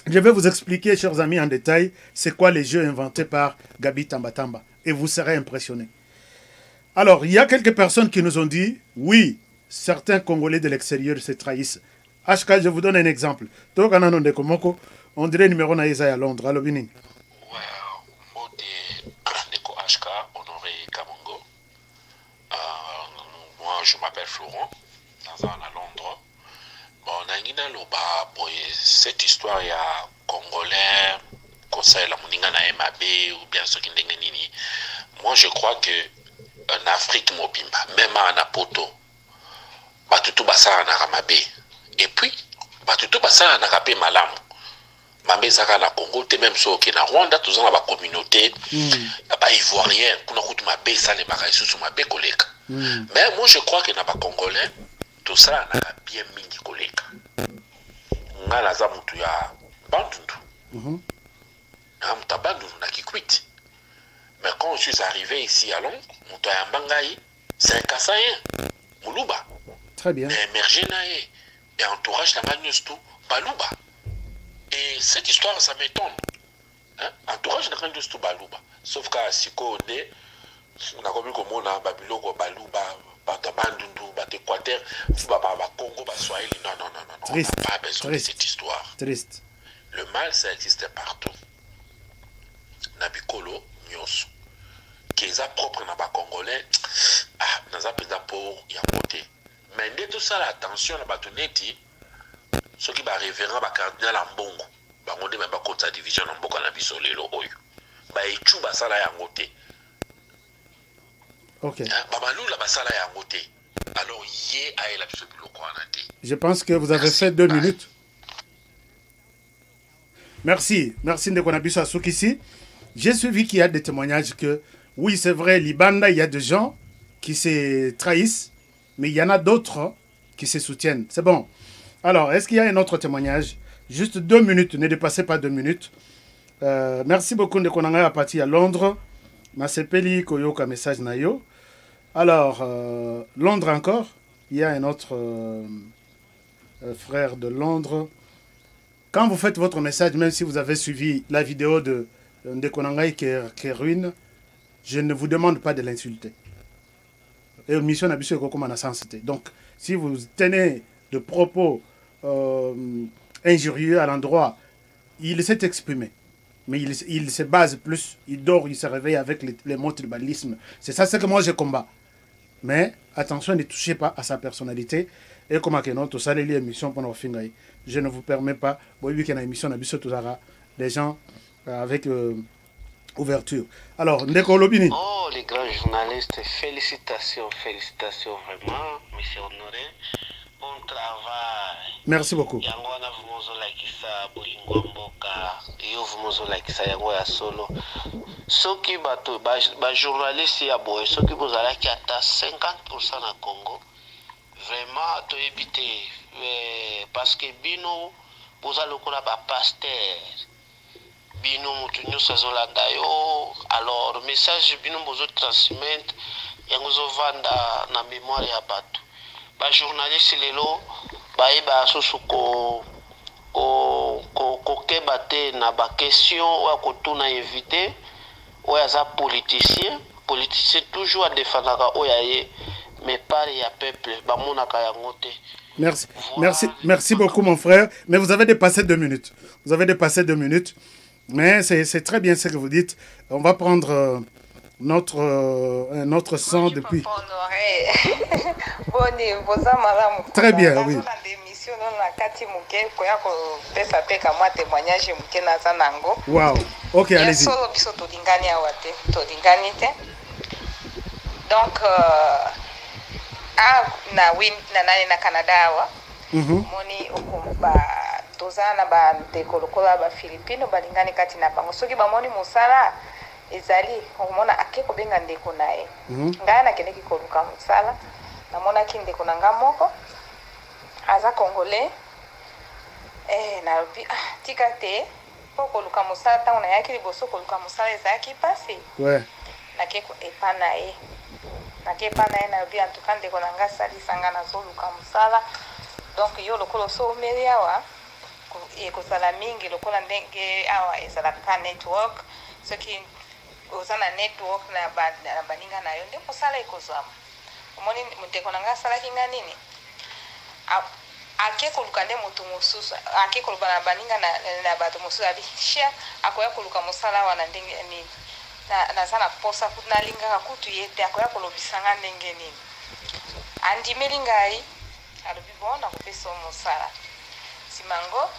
[SPEAKER 1] je vais vous expliquer, chers amis, en détail, c'est quoi les jeux inventés par Gabi Tambatamba. Et vous serez impressionnés. Alors, il y a quelques personnes qui nous ont dit, oui, certains Congolais de l'extérieur se trahissent. HK, je vous donne un exemple. On dirait numéro naïsa à Londres, à l'Obinin.
[SPEAKER 3] HK, Honoré Kamongo. Moi, je m'appelle Florent, dans à Londres. Bon, cette histoire, il y a Congolais, conseil la moninga na MAB ou bien ce qui nini. Moi, je crois que en Afrique mobimba, même en Apoto, batutu basa na Ramabé. Et puis, batutu basa na Rapé Malam. Mamé Zaka na Congo, te même so qui na Rwanda, tous en la communauté, ba ivoirien, kuna kutu mabé ça les bagages sous mabé koleka. Mais moi je crois que na ba congolais, tout ça na bien mingi koleka. Ngala za mutu ya bandundu. Na muta bandundu na kikwiti. Mais quand je suis arrivé ici à Londres, mutu ya mbangai, c'est un Kassaïen, Muluba.
[SPEAKER 1] Très bien.
[SPEAKER 3] Mais émergé na et entourage na gagneuse tout, Baluba. Et cette histoire, ça m'étonne. Hein? Entourage de Kandos to Baluba. Sauf qu'à Siko, on a commis comme on a Babyloko, Baluba, Bandundu, Équateur, Congo, Swahili. Non, non, non, non, non.
[SPEAKER 1] Triste.
[SPEAKER 3] On n'a pas besoin de cette histoire.
[SPEAKER 1] Triste.
[SPEAKER 3] Le mal, ça existe partout. Nabikolo, Nyos. Qui est propre dans les Congolais, dans un pays pour y côté. Mais dès tout ça, attention, la batonnetti, ceux qui sont révérends, les cardinal en bongo, on dit même pas contre sa division en bongo, on a vu sur les lois. Et tout ça là, y a côté.
[SPEAKER 1] Ok.
[SPEAKER 3] Babalou, la basala y a côté. Alors, yé a la biso biloko anate.
[SPEAKER 1] Je pense que vous avez fait 2 minutes. Merci. Merci Ndekonabiso Asukisi. J'ai suivi qu'il y a des témoignages que, oui, c'est vrai, Libanda, il y a des gens qui se trahissent, mais il y en a d'autres qui se soutiennent. C'est bon. Alors, est-ce qu'il y a un autre témoignage? Juste 2 minutes, ne dépassez pas 2 minutes. Merci beaucoup Ndekonanga à partir à Londres. Masepeli Koyoka message Nayo. Alors, Londres encore. Il y a un autre frère de Londres. Quand vous faites votre message, même si vous avez suivi la vidéo de Ndekonangai qui ruine, je ne vous demande pas de l'insulter. Et mission d'habitude comme en sensité. Donc, si vous tenez de propos injurieux à l'endroit, il s'est exprimé. Mais il se base plus, il dort, il se réveille avec les mots tribalisme. C'est ça, c'est que moi je combats. Mais attention, ne touchez pas à sa personnalité. Et comme à Kenon, tout ça, les émissions pendant le je ne vous permets pas, des gens avec ouverture. Alors, Ndeko Lobini.
[SPEAKER 4] Oh, les grands journalistes, félicitations, félicitations vraiment, monsieur Honoré. Bon travail.
[SPEAKER 1] Merci beaucoup.
[SPEAKER 4] Yangwana vumozola kisa bolingo mboka, yo vumozola kisa yango ya solo. Soki bato ba journaliste ya boye, soki bozala ki ata 50% na Congo, vraiment to éviter parce que bino boza lokola ba pasteur. Bino mutu nyonso azolanda yo, alors message bino bozo transmettre yango zovanda na mémoire ya bato. Ba journaliste lelo bayiba susu ko kebate na ba question ou ko tuna invité ou ya politicien toujours à défendre oyaye mais pas ya peuple ba monaka yango te.
[SPEAKER 1] Merci. Voilà. Merci beaucoup mon frère, mais vous avez dépassé 2 minutes. Vous avez dépassé 2 minutes. Mais c'est très bien ce que vous dites. On va prendre notre son depuis. Très bien, oui. Wow. Ok, allez-y.
[SPEAKER 5] Donc, na Canada, moni okumba tozana ba dekolokola ba Filipino balingani kati na bango soki bamoni musala ezali omona akeko benga ndeko nae ngana na kende kikoluka musala namona kindeko na ngamoko aza congolais na robi tika te pokoluka musala tango na yaki liboso koluka musala ezaki pasi
[SPEAKER 1] ouais
[SPEAKER 5] na keko epana e na kepana e na robi antuka ndeko na nga salisanga na zoluka musala donc yo lokolo so meli awa ekozala mingi lokola ndenge awa ezalaka network soki ozana network na baninga na yo nde mosala ekozwama omoni muteko na nga asalaki nga nini akekoluka nde motu mosusu akekoluka na baninga na bato mosusu abi shia akoya koluka mosala wana ndenge nini naza na posa nalingaka kutu ye te akoya kolobisanga ndenge nini andimeli ngai alobi bon nakopesa mosala simango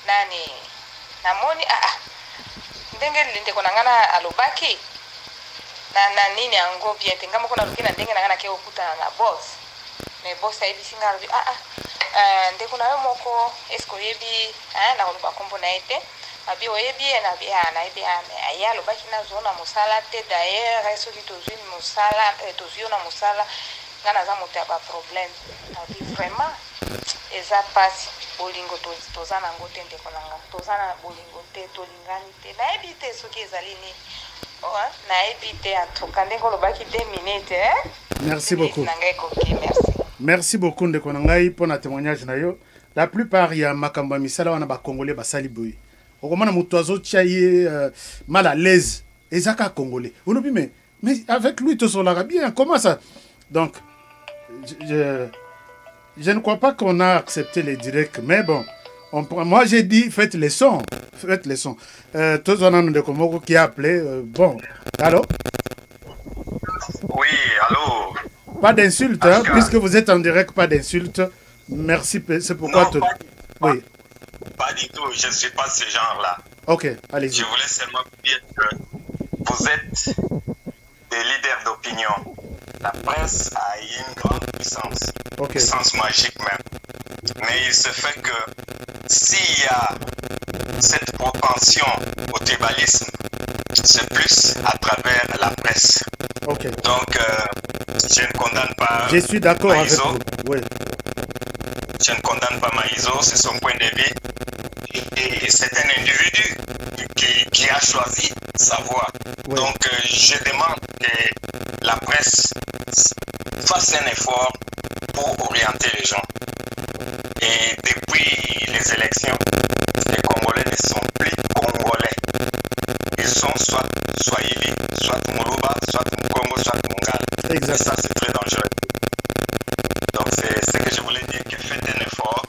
[SPEAKER 5] nani namoni ndenge ndeko na ngana alobaki na nini yango bien te ngamo kona lukina ndenge na ngana ke okutana na boss mais boss ayibisinga alobi ndeko na yo moko esko yebi na koluka kombo na ete abi oyebi na bia na yebi aya alobaki na zona musala te d'ailleurs soki tozwi musala tozwi na musala ngana za moto ya ba problème abi vraiment eza pasi bolingo tozana ngo te ndeko nanga tozana bolingo te tolingani te nayebi te soki ezali nini nayebi te atuka ndeko lobaki 2 minutes
[SPEAKER 1] merci beaucoup
[SPEAKER 5] merci.
[SPEAKER 1] Merci beaucoup ndeko nangai pour na témoignage na yo. La plupart ya makambo misala wana ba congolais basali boye okomana mutu azotiaye mal à l'aise ezaka congolais onobi mais avec lui to solaka bien comment ça donc je ne crois pas qu'on a accepté les directs, mais bon. Moi, j'ai dit, faites les sons. Faites les sons. Tous on a de Komoko qui a appelé. Bon, allô?
[SPEAKER 6] Oui, allô?
[SPEAKER 1] Pas d'insulte, hein, puisque vous êtes en direct, pas d'insulte. Merci, c'est pourquoi...
[SPEAKER 6] Non,
[SPEAKER 1] oui.
[SPEAKER 6] Pas du tout, je ne suis pas ce genre-là.
[SPEAKER 1] Ok, allez-y.
[SPEAKER 6] Je voulais seulement dire que vous êtes des leaders d'opinion. La presse a une grande puissance, puissance magique même. Mais il se fait que s'il y a cette propension au tribalisme, c'est plus à travers la presse. Donc, je ne condamne pas.
[SPEAKER 1] Je suis d'accord avec vous. Oui.
[SPEAKER 6] Je ne condamne pas Maïso, c'est son point de vue. Et c'est un individu qui a choisi sa voie. Oui. Donc, je demande que la presse fasse un effort pour orienter les gens. Et depuis les élections, les Congolais ne sont plus Congolais. Ils sont soit Swahili, soit Moluba, soit Mkongo, soit Mongala. Et ça, c'est très dangereux. Donc, c'est ce que je voulais dire, que faites un effort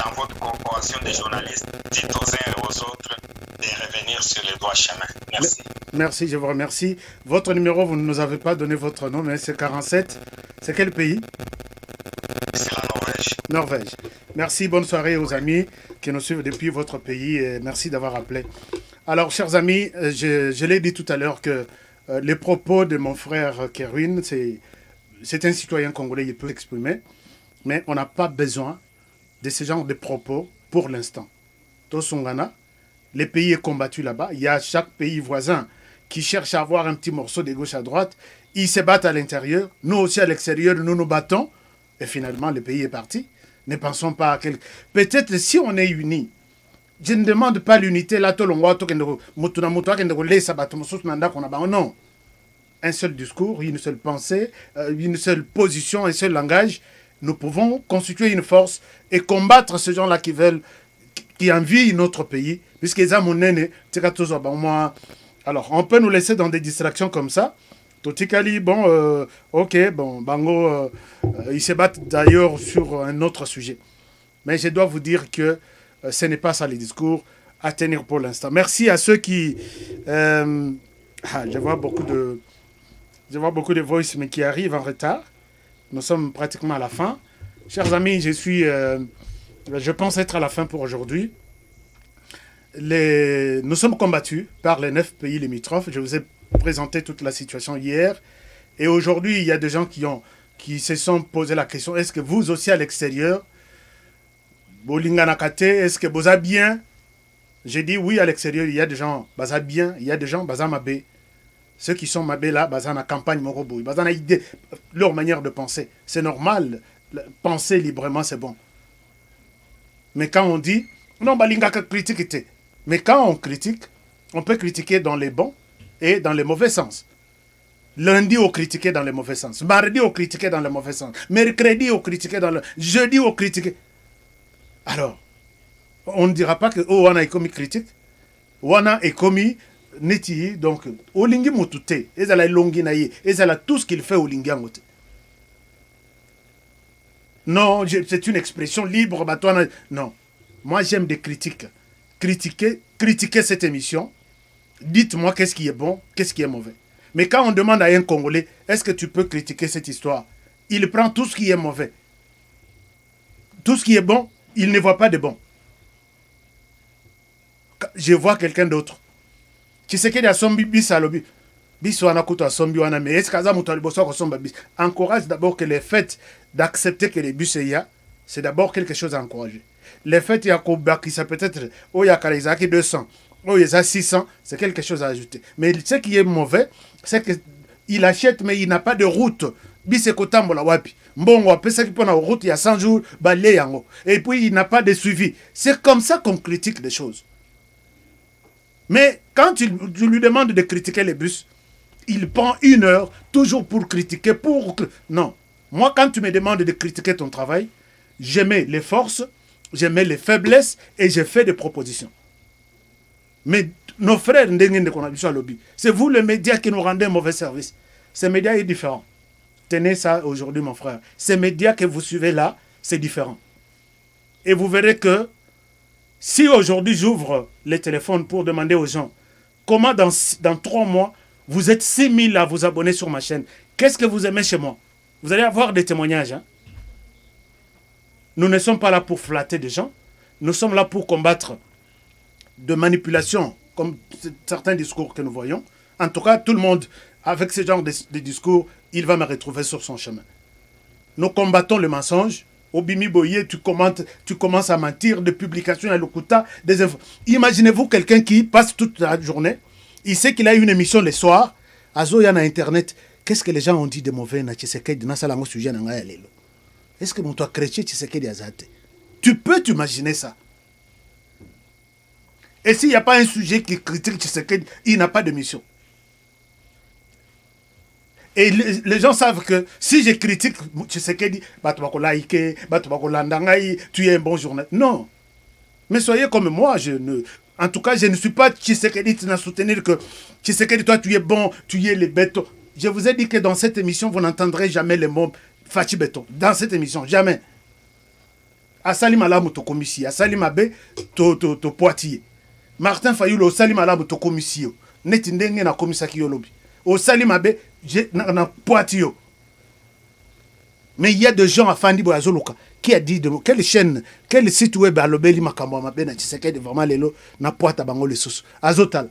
[SPEAKER 6] dans votre corporation des journalistes, dites aux uns et aux autres de revenir sur les droits chemins. Merci.
[SPEAKER 1] Merci, je vous remercie. Votre numéro, vous ne nous avez pas donné votre nom, mais c'est 47. C'est quel pays?
[SPEAKER 6] C'est la Norvège.
[SPEAKER 1] Norvège. Merci, bonne soirée aux amis qui nous suivent depuis votre pays et merci d'avoir appelé. Alors, chers amis, je l'ai dit tout à l'heure que les propos de mon frère Kerwin, c'est un citoyen congolais, il peut l'exprimer, mais on n'a pas besoin de ce genre de propos pour l'instant. Tosungana, les pays est combattu là-bas, il y a chaque pays voisin qui cherche à avoir un petit morceau de gauche à droite, ils se battent à l'intérieur, nous aussi à l'extérieur, nous nous battons, et finalement le pays est parti. Ne pensons pas à quel... Peut-être si on est unis, je ne demande pas l'unité, là, non. Un seul discours, une seule pensée, une seule position, un seul langage, nous pouvons constituer une force et combattre ces gens-là qui veulent, qui envient notre pays, puisqu'ils ont mon alors, on peut nous laisser dans des distractions comme ça. Totikali, bon, ok, bon, Bango, ils se battent d'ailleurs sur un autre sujet. Mais je dois vous dire que ce n'est pas ça les discours à tenir pour l'instant. Merci à ceux qui... je vois beaucoup de voice, mais qui arrivent en retard. Nous sommes pratiquement à la fin. Chers amis, je pense être à la fin pour aujourd'hui. Nous sommes combattus par les 9 pays limitrophes. Je vous ai présenté toute la situation hier. Et aujourd'hui, il y a des gens qui se sont posé la question, est-ce que vous aussi à l'extérieur, Bolinganakate, est-ce que vous avez bien? J'ai dit oui à l'extérieur, il y a des gens baza bien, il y a des gens baza mabé. Ceux qui sont mabé là, baza na campagne morobo, baza na idée, leur manière de penser. C'est normal, penser librement c'est bon. Mais quand on dit, non, balingaka critique, mais quand on critique, on peut critiquer dans les bons et dans les mauvais sens. Lundi, on critiquait dans les mauvais sens. Mardi, on critiquait dans le mauvais sens. Mercredi, on critiquait dans le... Jeudi, on critiquait. Alors, on ne dira pas que oh, on a commis critique. On a commis neti. Donc, Olingi motute. Ezala longi naye. Ezala tout ce qu'il fait Olingi amote. Non, c'est une expression libre. Non. Moi, j'aime des critiques. Critiquer cette émission. Dites-moi qu'est-ce qui est bon, qu'est-ce qui est mauvais. Mais quand on demande à un Congolais, est-ce que tu peux critiquer cette histoire? Il prend tout ce qui est mauvais. Tout ce qui est bon, il ne voit pas de bon. Je vois quelqu'un d'autre. Tu sais qu'il y a sombi bis à l'obi. Bis ou anakuto à sombi ou aname. Est-ce qu'il y a un bosso qui somba bis? Encourage d'abord que le fait d'accepter que les bus y a, c'est d'abord quelque chose à encourager. Le fait qu'il y a qui ça peut-être, oh il y a 200. Oh, il y a 600, c'est quelque chose à ajouter. Mais ce qui est mauvais, c'est qu'il achète, mais il n'a pas de route. Bisekotambola wapi. Mbongo apesa qui prend la route il y a 100 jours, balé yango. Et puis il n'a pas de suivi. C'est comme ça qu'on critique les choses. Mais quand tu lui demandes de critiquer les bus, il prend 1 heure toujours pour critiquer, Non. Moi, quand tu me demandes de critiquer ton travail, je mets les forces, je mets les faiblesses et je fais des propositions. Mais nos frères, c'est vous le média qui nous rendez un mauvais service. Ce média est différent. Tenez ça aujourd'hui, mon frère. Ces médias que vous suivez là, c'est différent. Et vous verrez que si aujourd'hui j'ouvre les téléphones pour demander aux gens comment dans 3 mois, vous êtes 6 000 à vous abonner sur ma chaîne, qu'est-ce que vous aimez chez moi? Vous allez avoir des témoignages. Hein? Nous ne sommes pas là pour flatter des gens. Nous sommes là pour combattre de manipulation, comme certains discours que nous voyons. En tout cas, tout le monde, avec ce genre de discours, il va me retrouver sur son chemin. Nous combattons le mensonge. Au Bimi Boye, tu commences à mentir, de publications à l'Okuta, des infos. Imaginez-vous quelqu'un qui passe toute la journée, il sait qu'il a une émission le soir, à Zoya na Internet. Qu'est-ce que les gens ont dit de mauvais na Tshisekedi na salango sujet na ngaya lelo? Est-ce que mon toi chrétien Tshisekedi azate? Tu peux t'imaginer ça? Et s'il n'y a pas un sujet qui critique Tshisekedi, il n'a pas d'émission. Et les gens savent que si je critique Tshisekedi, tu es un bon journaliste. Non. Mais soyez comme moi. En tout cas, je ne suis pas Tshisekedi à soutenir que Tshisekedi, toi, tu es bon, tu es les bétons. Je vous ai dit que dans cette émission, vous n'entendrez jamais les mots Fachi béton. Dans cette émission, jamais. Asali Malamu to komissi, Asali Mabe to Poitiers. Martin Fayulu, Asali Malamu to komissi. Netindenge na komisaki yolobi. Au Salimabe, na Poitiers. Mais il y a des gens à Fandi Boazoluka qui a dit de quelle chaîne, quel site web à l'obéli makambo mabe na Tshisekedi vraiment lelo na Poita bango les sous. Azotal.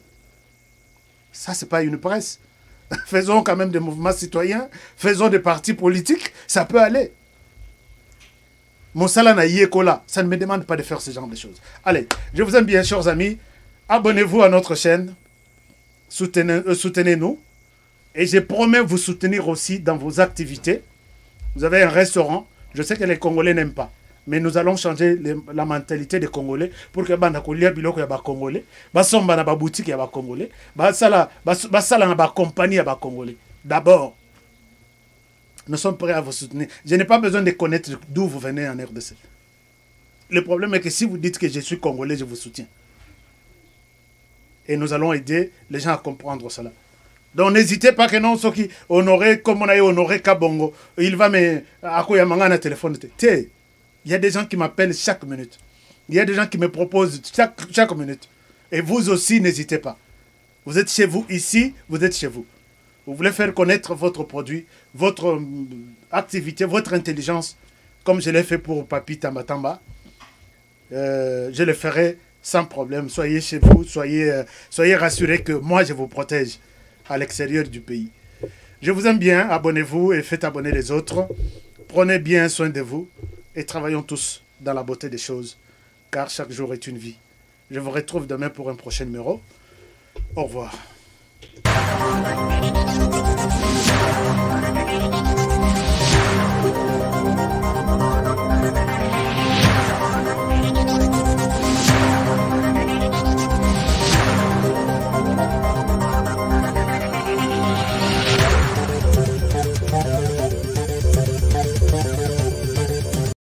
[SPEAKER 1] Ça c'est pas une presse. Faisons quand même des mouvements citoyens, faisons des partis politiques, ça peut aller. Mon sala na yekola, ça ne me demande pas de faire ce genre de choses. Allez, je vous aime bien chers amis, abonnez-vous à notre chaîne, soutenez-nous. Et je promets vous soutenir aussi dans vos activités. Vous avez un restaurant. Je sais que les Congolais n'aiment pas. Mais nous allons changer la mentalité des Congolais pour que banda kolia biloko ya ba Congolais, basomba na ba boutique ya ba Congolais, basala na ba compagnie ya ba Congolais. D'abord, nous sommes prêts à vous soutenir. Je n'ai pas besoin de connaître d'où vous venez en RDC. Le problème est que si vous dites que je suis Congolais, je vous soutiens. Et nous allons aider les gens à comprendre cela. Donc n'hésitez pas que non, ceux qui honorent, comme on a honoré Kabongo, il va me akoyamanga na téléphone. Il y a des gens qui m'appellent chaque minute. Il y a des gens qui me proposent chaque minute. Et vous aussi, n'hésitez pas. Vous êtes chez vous ici, vous êtes chez vous. Vous voulez faire connaître votre produit, votre activité, votre intelligence, comme je l'ai fait pour Papi Tamba Tamba. Je le ferai sans problème. Soyez chez vous, soyez rassurés que moi, je vous protège à l'extérieur du pays. Je vous aime bien, abonnez-vous et faites abonner les autres. Prenez bien soin de vous et travaillons tous dans la beauté des choses, car chaque jour est une vie. Je vous retrouve demain pour un prochain numéro. Au revoir.